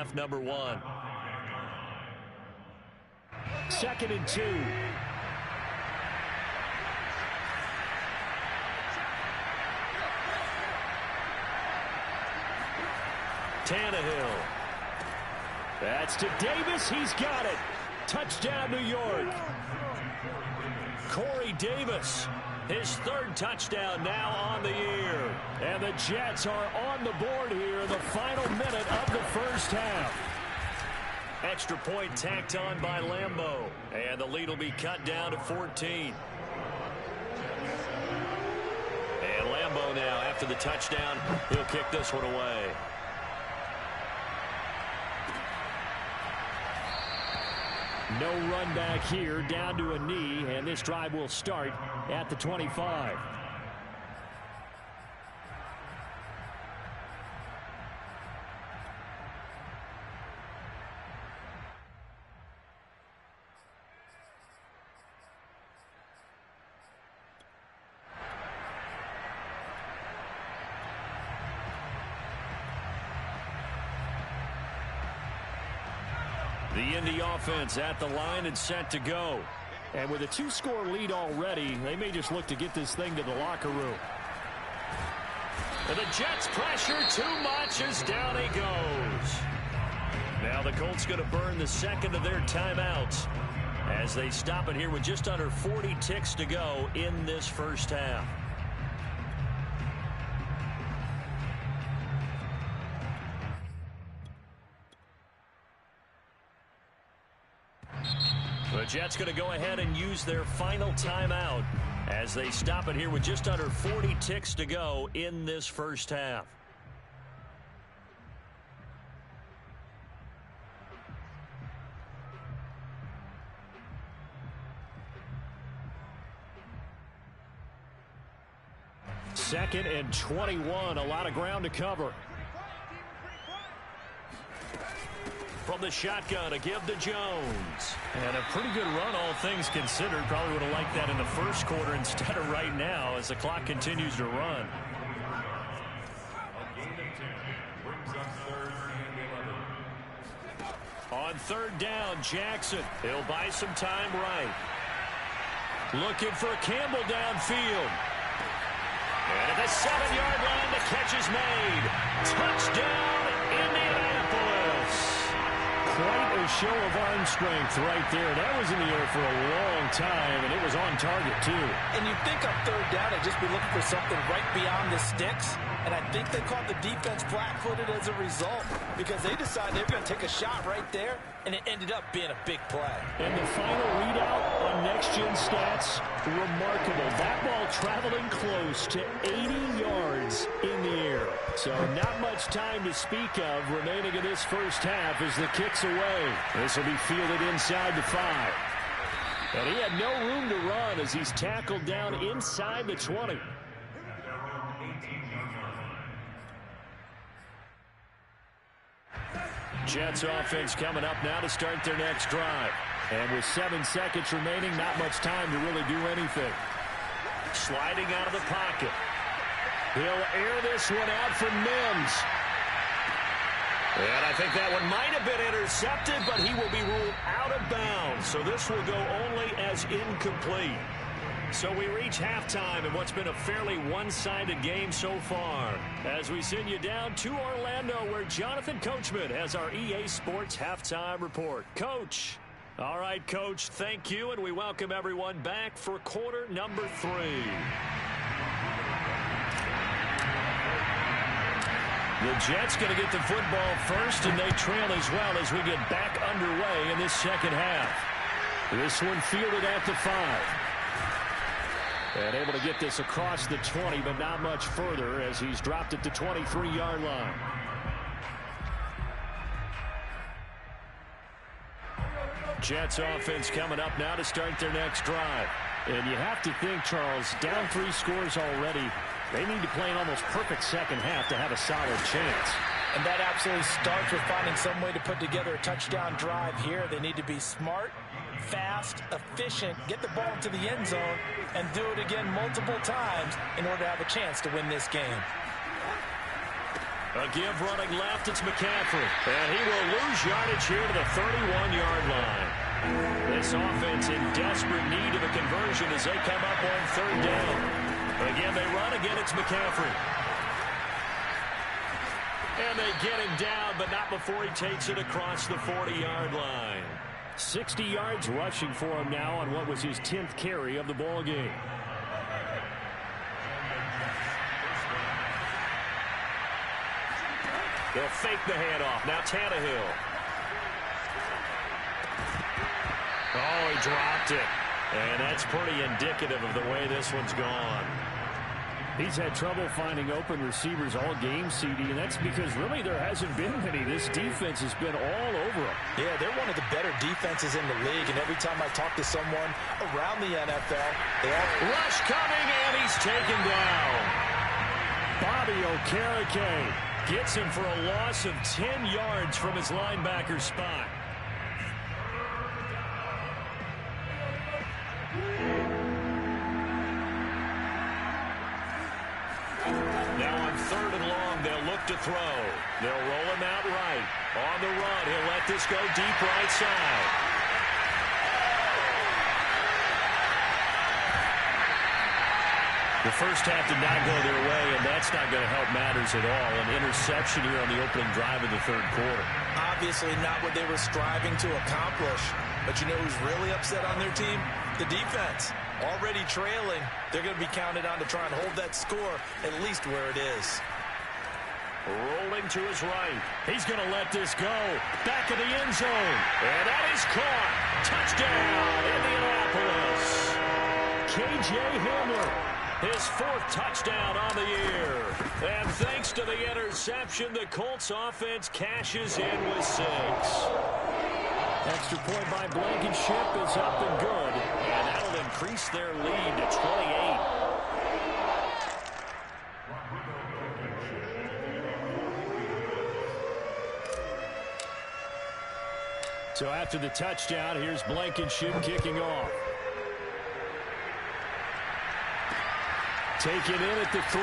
half number 1. 2nd and 2. Tannehill. That's to Davis. He's got it. Touchdown, New York. Corey Davis, his 3rd touchdown now on the year. And the Jets are on the board here in the final minute of the first half. Extra point tacked on by Lambeau. And the lead will be cut down to 14. And Lambeau now, after the touchdown, he'll kick this one away. No run back here, down to a knee, and this drive will start at the 25. The Indy offense at the line and set to go. And with a 2-score lead already, they may just look to get this thing to the locker room. And the Jets pressure too much as down he goes. Now the Colts going to burn the 2nd of their timeouts as they stop it here with just under 40 ticks to go in this first half. The Jets going to go ahead and use their final timeout as they stop it here with just under 40 ticks to go in this first half. Second and 21, a lot of ground to cover. From the shotgun, a give to Jones. And a pretty good run, all things considered. Probably would have liked that in the first quarter instead of right now as the clock continues to run. On 3rd down, Jackson. He'll buy some time right. Looking for Campbell downfield. And at the 7-yard line, the catch is made. Touchdown, Indianapolis. Quite a show of arm strength right there. That was in the air for a long time, and it was on target, too. And you think on 3rd down, they'd just be looking for something right beyond the sticks. And I think they caught the defense flat-footed as a result because they decided they were going to take a shot right there, and it ended up being a big play. And the final readout on next-gen stats, remarkable. That ball traveling close to 80 yards in the air. So not much time to speak of remaining in this first half as the kick's away. This will be fielded inside the 5. And he had no room to run as he's tackled down inside the 20. Jets offense coming up now to start their next drive. And with 7 seconds remaining, not much time to really do anything. Sliding out of the pocket. He'll air this one out for Mims. And I think that one might have been intercepted, but he will be ruled out of bounds. So this will go only as incomplete. So we reach halftime in what's been a fairly one-sided game so far. As we send you down to Orlando, where Jonathan Coachman has our EA Sports Halftime Report. Coach. All right, Coach, thank you, and we welcome everyone back for quarter number 3. The Jets going to get the football first, and they trail as well as we get back underway in this second half. This one fielded at the 5. And able to get this across the 20, but not much further as he's dropped at the 23-yard line. Jets offense coming up now to start their next drive. And you have to think, Charles, down 3 scores already. They need to play an almost perfect second half to have a solid chance. And that absolutely starts with finding some way to put together a touchdown drive here. They need to be smart, fast, efficient, get the ball to the end zone, and do it again multiple times in order to have a chance to win this game. A give running left, it's McCaffrey. And he will lose yardage here to the 31-yard line. This offense in desperate need of a conversion as they come up on third down. Again, they run. Again, it's McCaffrey. And they get him down, but not before he takes it across the 40-yard line. 60 yards rushing for him now on what was his 10th carry of the ball game. They'll fake the handoff. Now Tannehill. Oh, he dropped it. And that's pretty indicative of the way this one's gone. He's had trouble finding open receivers all game, CD, and that's because really there hasn't been many. This defense has been all over him. Yeah, they're one of the better defenses in the league, and every time I talk to someone around the NFL, they have... Rush coming, and he's taken down. Bobby Okereke gets him for a loss of 10 yards from his linebacker spot. Now on third and long, they'll look to throw. They'll roll him out right. On the run, he'll let this go deep right side. The first half did not go their way, and that's not going to help matters at all. An interception here on the opening drive of the third quarter. Obviously not what they were striving to accomplish. But you know who's really upset on their team? The defense. Already trailing, they're going to be counted on to try and hold that score at least where it is. Rolling to his right. He's going to let this go. Back of the end zone. And that is caught. Touchdown, Indianapolis. K.J. Hamler. His fourth touchdown on the year. And thanks to the interception, the Colts offense cashes in with 6. Extra point by Blankenship is up and good. And that'll increase their lead to 28. So after the touchdown, here's Blankenship kicking off. Taken in at the 3.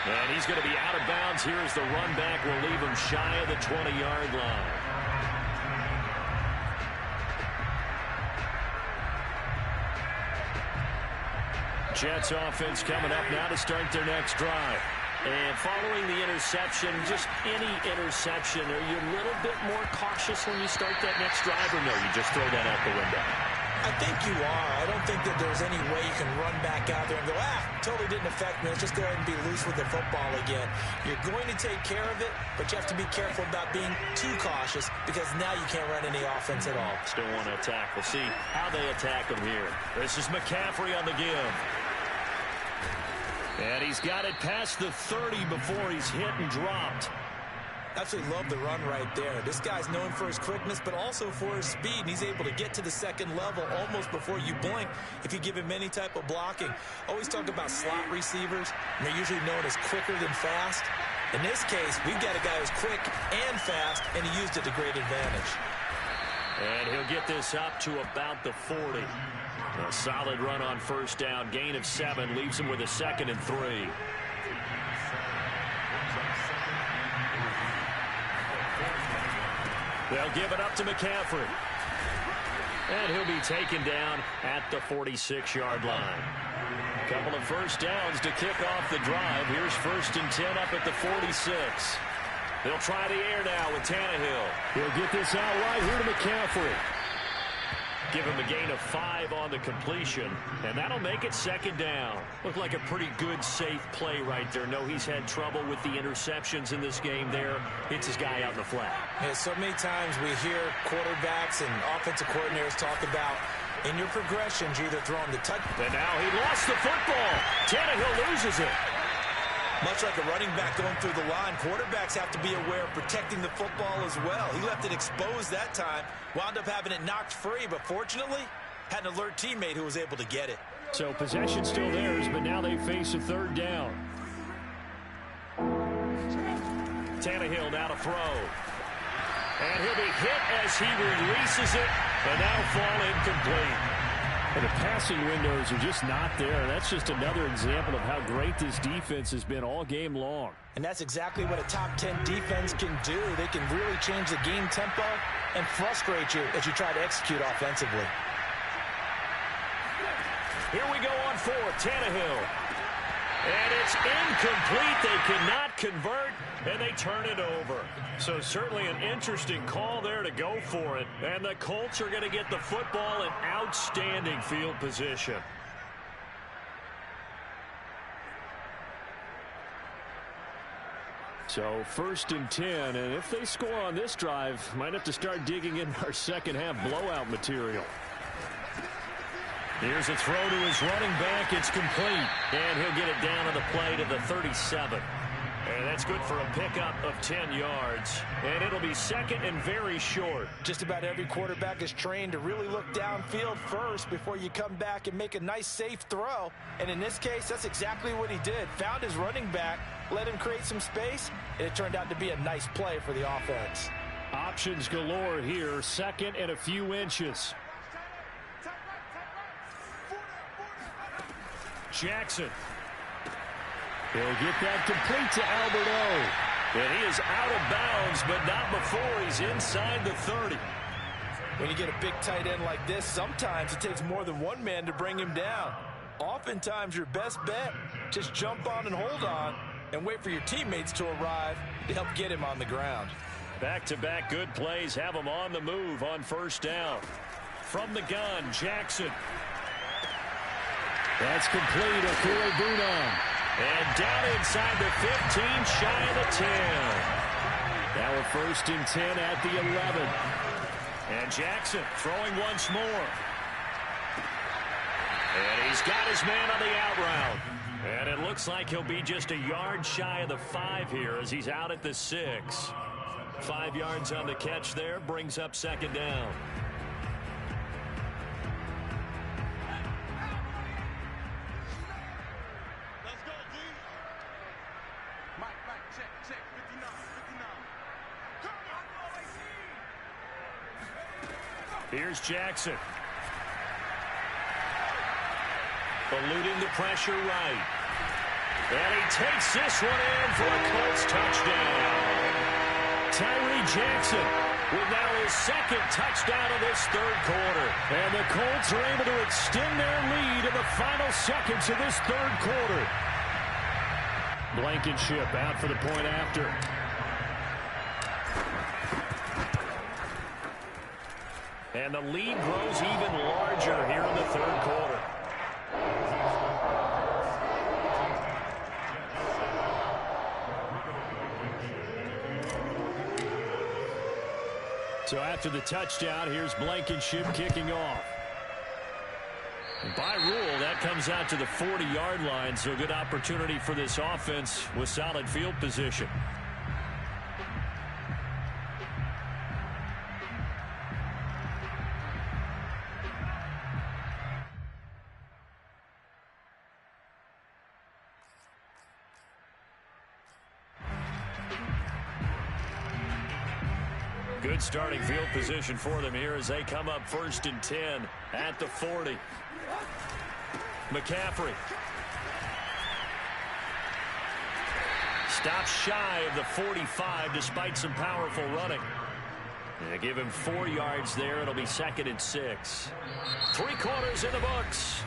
And he's going to be out of bounds here as the run back will leave him shy of the 20-yard line. Jets offense coming up now to start their next drive. And following the interception, just any interception, are you a little bit more cautious when you start that next drive, or no, you just throw that out the window? I think you are. I don't think that there's any way you can run back out there and go, totally didn't affect me. Let's just go ahead and be loose with the football again. You're going to take care of it, but you have to be careful about being too cautious because now you can't run any offense at all. Still want to attack. We'll see how they attack him here. This is McCaffrey on the give. And he's got it past the 30 before he's hit and dropped. Absolutely love the run right there. This guy's known for his quickness, but also for his speed. And he's able to get to the second level almost before you blink if you give him any type of blocking. Always talk about slot receivers. And they're usually known as quicker than fast. In this case, we've got a guy who's quick and fast, and he used it to great advantage. And he'll get this up to about the 40. A solid run on first down. Gain of 7 leaves him with a 2nd and 3. They'll give it up to McCaffrey. And he'll be taken down at the 46-yard line. A couple of first downs to kick off the drive. Here's 1st and 10 up at the 46. They'll try the air now with Tannehill. He'll get this out right here to McCaffrey. Give him a gain of 5 on the completion, and that'll make it 2nd down. Looked like a pretty good, safe play right there. No, he's had trouble with the interceptions in this game there. Hits his guy out in the flat. Yeah, so many times we hear quarterbacks and offensive coordinators talk about in your progressions, you're either throwing the touch. And now he lost the football. Tannehill loses it. Much like a running back going through the line, quarterbacks have to be aware of protecting the football as well. He left it exposed that time, wound up having it knocked free, but fortunately, had an alert teammate who was able to get it. So possession still theirs, but now they face a 3rd down. Tannehill now to throw. And he'll be hit as he releases it, and that'll fall incomplete. And the passing windows are just not there. That's just another example of how great this defense has been all game long. And that's exactly what a top 10 defense can do. They can really change the game tempo and frustrate you as you try to execute offensively. Here we go on fourth. Tannehill. And it's incomplete. They cannot convert, and they turn it over. So certainly an interesting call there to go for it. And the Colts are going to get the football in outstanding field position. So 1st and 10, and if they score on this drive, might have to start digging in our second half blowout material. Here's a throw to his running back. It's complete. And he'll get it down on the play to the 37. And that's good for a pickup of 10 yards. And it'll be second and very short. Just about every quarterback is trained to really look downfield first before you come back and make a nice, safe throw. And in this case, that's exactly what he did. Found his running back, let him create some space, and it turned out to be a nice play for the offense. Options galore here. Second and a few inches. Jackson. He'll get that complete to Alberto. And he is out of bounds, but not before he's inside the 30. When you get a big tight end like this, sometimes it takes more than one man to bring him down. Oftentimes, your best bet, just jump on and hold on and wait for your teammates to arrive to help get him on the ground. Back-to-back good plays have him on the move on first down. From the gun, Jackson. That's complete. Okoro-Bunan. And down inside the 15, shy of the 10. Now we're 1st and 10 at the 11. And Jackson throwing once more. And he's got his man on the out route. And it looks like he'll be just a yard shy of the 5 here as he's out at the 6. 5 yards on the catch there, brings up second down. Here's Jackson. Eluding the pressure right. And he takes this one in for a Colts touchdown. Tyree Jackson with now his second touchdown of this third quarter. And the Colts are able to extend their lead in the final seconds of this third quarter. Blankenship out for the point after. And the lead grows even larger here in the third quarter. So after the touchdown, here's Blankenship kicking off. By rule, that comes out to the 40-yard line, so a good opportunity for this offense with solid field position. Good starting field position for them here as they come up 1st and 10 at the 40. McCaffrey. Stops shy of the 45 despite some powerful running. They give him 4 yards there. It'll be 2nd and 6. 3 quarters in the books.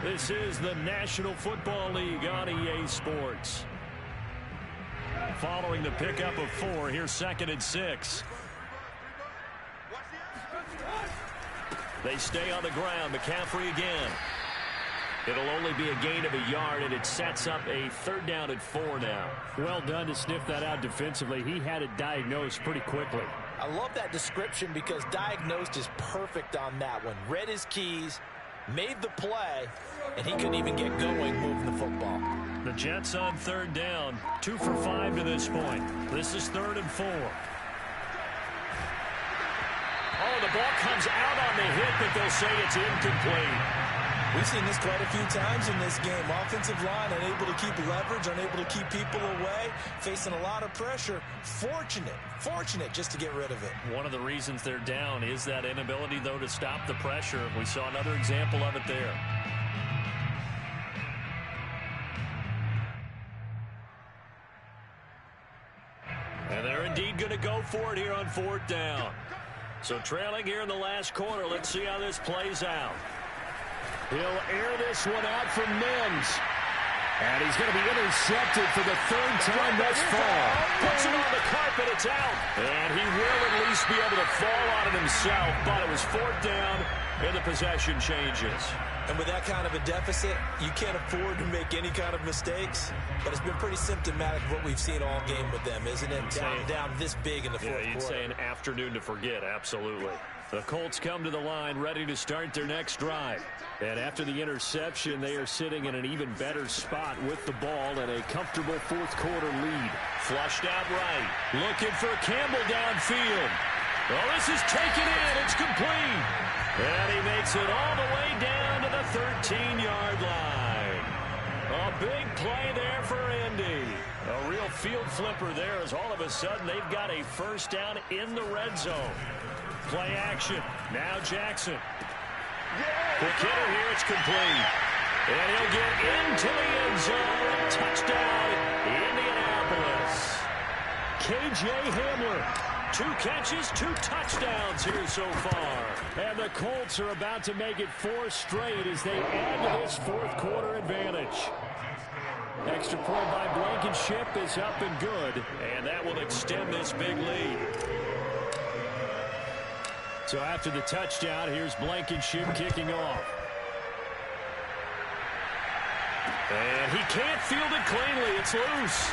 This is the National Football League on EA Sports. Following the pickup of 4, here's 2nd and 6. They stay on the ground. McCaffrey again. It'll only be a gain of a yard, and it sets up a 3rd down and 4 now. Well done to sniff that out defensively. He had it diagnosed pretty quickly. I love that description because diagnosed is perfect on that one. Read his keys, made the play, and he couldn't even get going moving the football. The Jets on 3rd down. 2 for 5 to this point. This is 3rd and 4. Oh, the ball comes out on the hit, but they'll say it's incomplete. We've seen this quite a few times in this game. Offensive line unable to keep leverage, unable to keep people away, facing a lot of pressure. Fortunate just to get rid of it. One of the reasons they're down is that inability, though, to stop the pressure. We saw another example of it there. And they're indeed going to go for it here on 4th down. So trailing here in the last quarter. Let's see how this plays out. He'll air this one out from Mims. And he's going to be intercepted for the 3rd time thus far. Puts it on the carpet. It's out. And he will at least be able to fall on it himself. But it was 4th down, and the possession changes. And with that kind of a deficit, you can't afford to make any kind of mistakes. But it's been pretty symptomatic of what we've seen all game with them, isn't it? Down this big in the fourth quarter. You'd say an afternoon to forget, absolutely. The Colts come to the line ready to start their next drive. And after the interception, they are sitting in an even better spot with the ball and a comfortable 4th quarter lead. Flushed out right. Looking for Campbell downfield. Oh, this is taken in. It's complete. And he makes it all the way down to the 13-yard line. A big play there for Indy. A real field flipper there as all of a sudden they've got a 1st down in the red zone. Play action. Now Jackson. The kidder here, it's complete. And he'll get into the end zone. Touchdown, Indianapolis. K.J. Hamler. 2 catches, 2 touchdowns here so far. And the Colts are about to make it 4 straight as they add to this 4th quarter advantage. Extra point by Blankenship is up and good. And that will extend this big lead. So after the touchdown, here's Blankenship kicking off. And he can't field it cleanly. It's loose.